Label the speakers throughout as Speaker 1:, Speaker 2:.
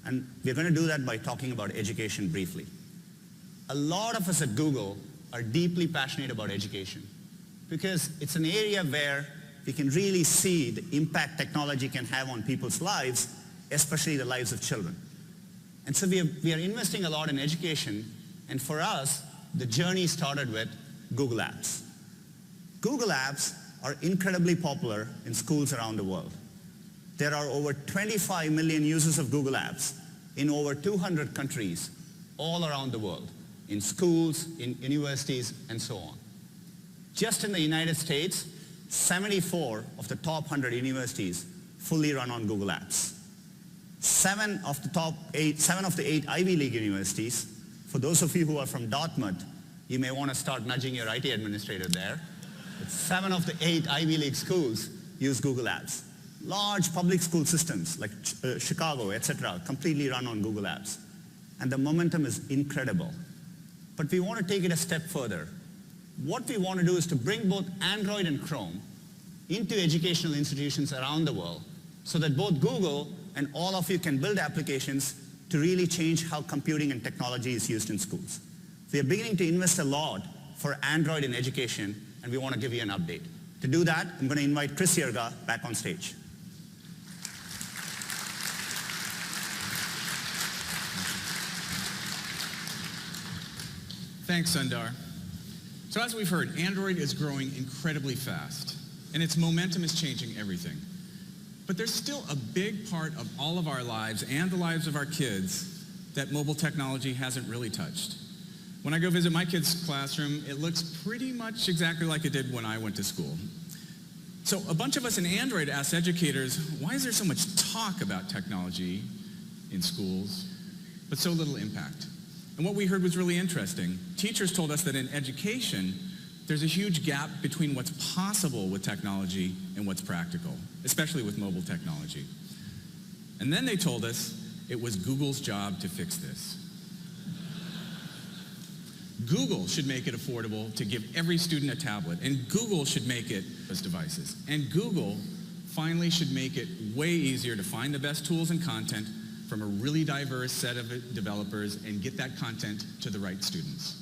Speaker 1: And we're going to do that by talking about education briefly. A lot of us at Google are deeply passionate about education because it's an area where we can really see the impact technology can have on people's lives, especially the lives of children. And so we are investing a lot in education, and for us, the journey started with Google Apps. Google Apps are incredibly popular in schools around the world. There are over 25 million users of Google Apps in over 200 countries all around the world, in schools, in universities, and so on. Just in the United States, 74 of the top 100 universities fully run on Google Apps. Seven of the eight Ivy League universities, for those of you who are from Dartmouth, you may want to start nudging your IT administrator there. But 7 of the 8 Ivy League schools use Google Apps. Large public school systems like Chicago, etc., completely run on Google Apps. And the momentum is incredible. But we want to take it a step further. What we want to do is to bring both Android and Chrome into educational institutions around the world so that both Google and all of you can build applications to really change how computing and technology is used in schools. We are beginning to invest a lot for Android in education, and we want to give you an update. To do that, I'm going to invite Chris Yerga back on stage.
Speaker 2: Thanks, Sundar. So as we've heard, Android is growing incredibly fast, and its momentum is changing everything. But there's still a big part of all of our lives and the lives of our kids that mobile technology hasn't really touched. When I go visit my kids' classroom, it looks pretty much exactly like it did when I went to school. So a bunch of us in Android asked educators, why is there so much talk about technology in schools, but so little impact? And what we heard was really interesting. Teachers told us that in education, there's a huge gap between what's possible with technology and what's practical, especially with mobile technology. And then they told us it was Google's job to fix this. Google should make it affordable to give every student a tablet, and Google should make it as devices. And Google finally should make it way easier to find the best tools and content from a really diverse set of developers and get that content to the right students.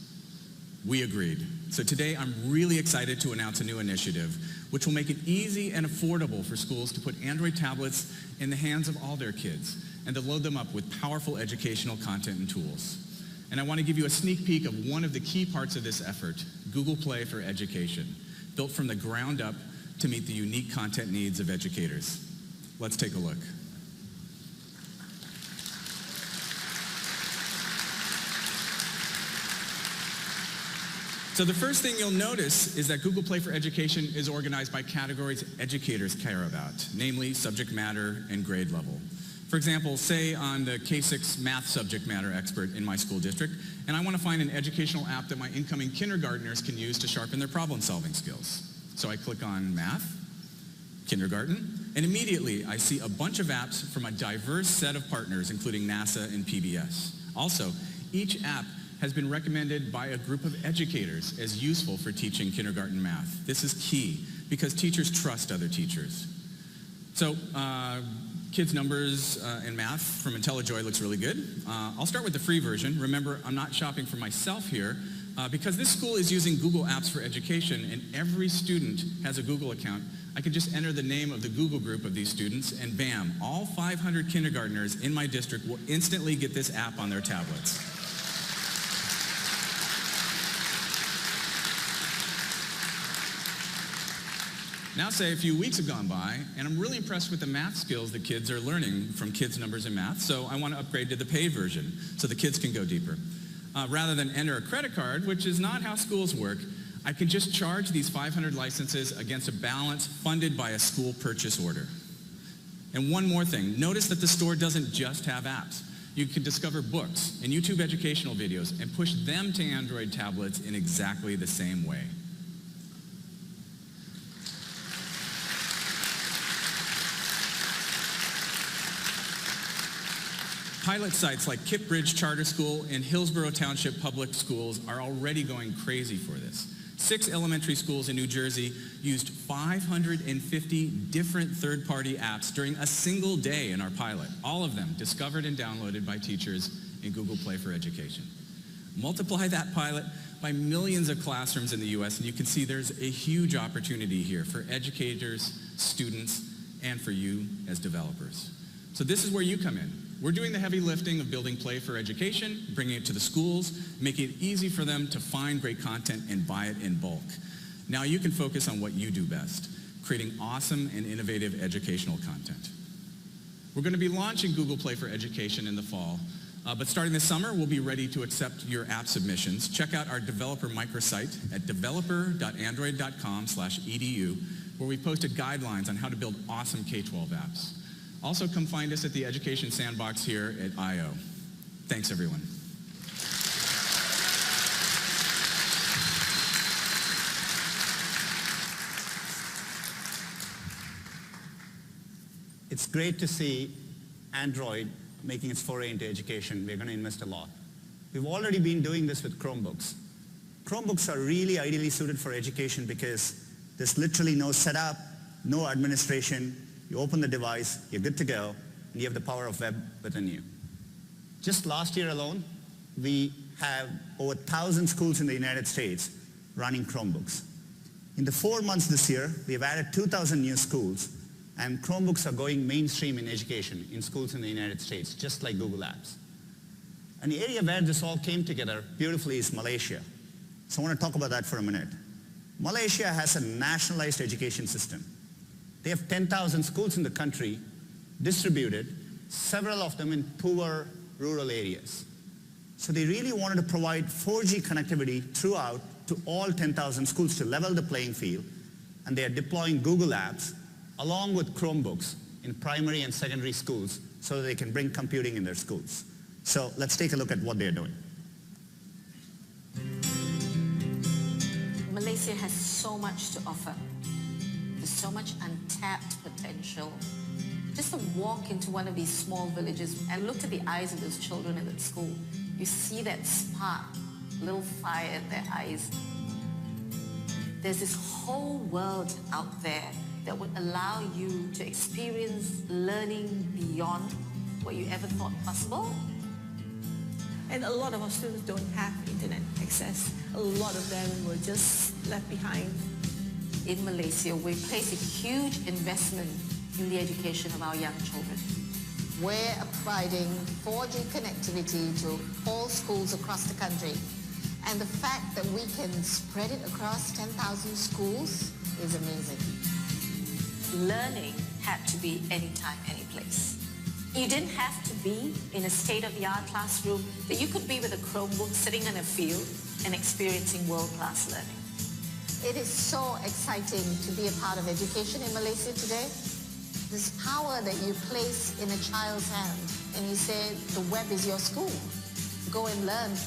Speaker 2: We agreed. So today I'm really excited to announce a new initiative which will make it easy and affordable for schools to put Android tablets in the hands of all their kids and to load them up with powerful educational content and tools. And I want to give you a sneak peek of one of the key parts of this effort, Google Play for Education, built from the ground up to meet the unique content needs of educators. Let's take a look. So the first thing you'll notice is that Google Play for Education is organized by categories educators care about, namely subject matter and grade level. For example, say I'm the K-6 math subject matter expert in my school district, and I want to find an educational app that my incoming kindergartners can use to sharpen their problem-solving skills. So I click on Math, Kindergarten, and immediately I see a bunch of apps from a diverse set of partners, including NASA and PBS. Also, each app has been recommended by a group of educators as useful for teaching kindergarten math. This is key because teachers trust other teachers. So, kids' numbers and math from IntelliJoy looks really good. I'll start with the free version. Remember, I'm not shopping for myself here because this school is using Google Apps for Education and every student has a Google account. I can just enter the name of the Google group of these students and bam, all 500 kindergartners in my district will instantly get this app on their tablets. Now say a few weeks have gone by, and I'm really impressed with the math skills that kids are learning from Kids Numbers and Math, so I want to upgrade to the paid version so the kids can go deeper. Rather than enter a credit card, which is not how schools work, I can just charge these 500 licenses against a balance funded by a school purchase order. And one more thing, notice that the store doesn't just have apps. You can discover books and YouTube educational videos and push them to Android tablets in exactly the same way. Pilot sites like Kittbridge Charter School and Hillsborough Township Public Schools are already going crazy for this. 6 elementary schools in New Jersey used 550 different third-party apps during a single day in our pilot, all of them discovered and downloaded by teachers in Google Play for Education. Multiply that pilot by millions of classrooms in the U.S., and you can see there's a huge opportunity here for educators, students, and for you as developers. So this is where you come in. We're doing the heavy lifting of building Play for Education, bringing it to the schools, making it easy for them to find great content and buy it in bulk. Now you can focus on what you do best, creating awesome and innovative educational content. We're going to be launching Google Play for Education in the fall, but starting this summer, we'll be ready to accept your app submissions. Check out our developer microsite at developer.android.com/edu, where we posted guidelines on how to build awesome K-12 apps. Also, come find us at the Education Sandbox here at I/O. Thanks, everyone.
Speaker 1: It's great to see Android making its foray into education. We're going to invest a lot. We've already been doing this with Chromebooks. Chromebooks are really ideally suited for education because there's literally no setup, no administration. You open the device, you're good to go, and you have the power of web within you. Just last year alone, we have over 1,000 schools in the United States running Chromebooks. In the 4 months this year, we have added 2,000 new schools, and Chromebooks are going mainstream in education in schools in the United States, just like Google Apps. And the area where this all came together beautifully is Malaysia. So I want to talk about that for a minute. Malaysia has a nationalized education system. They have 10,000 schools in the country distributed, several of them in poor rural areas. So they really wanted to provide 4G connectivity throughout to all 10,000 schools to level the playing field, and they are deploying Google Apps along with Chromebooks in primary and secondary schools so that they can bring computing in their schools. So let's take a look at what they're doing.
Speaker 3: Malaysia has so much to offer. There's so much untapped potential. Just to walk into one of these small villages and look at the eyes of those children in that school, you see that spark, little fire in their eyes. There's this whole world out there that would allow you to experience learning beyond what you ever thought possible.
Speaker 4: And a lot of our students don't have internet access. A lot of them were just left behind.
Speaker 3: In Malaysia, we place a huge investment in the education of our young children.
Speaker 5: We're providing 4G connectivity to all schools across the country. And the fact that we can spread it across 10,000 schools is amazing.
Speaker 3: Learning had to be anytime, any place. You didn't have to be in a state-of-the-art classroom, but you could be with a Chromebook sitting in a field and experiencing world-class learning.
Speaker 5: It is so exciting to be a part of education in Malaysia today. This power that you place in a child's hand and you say the web is your school. Go and learn.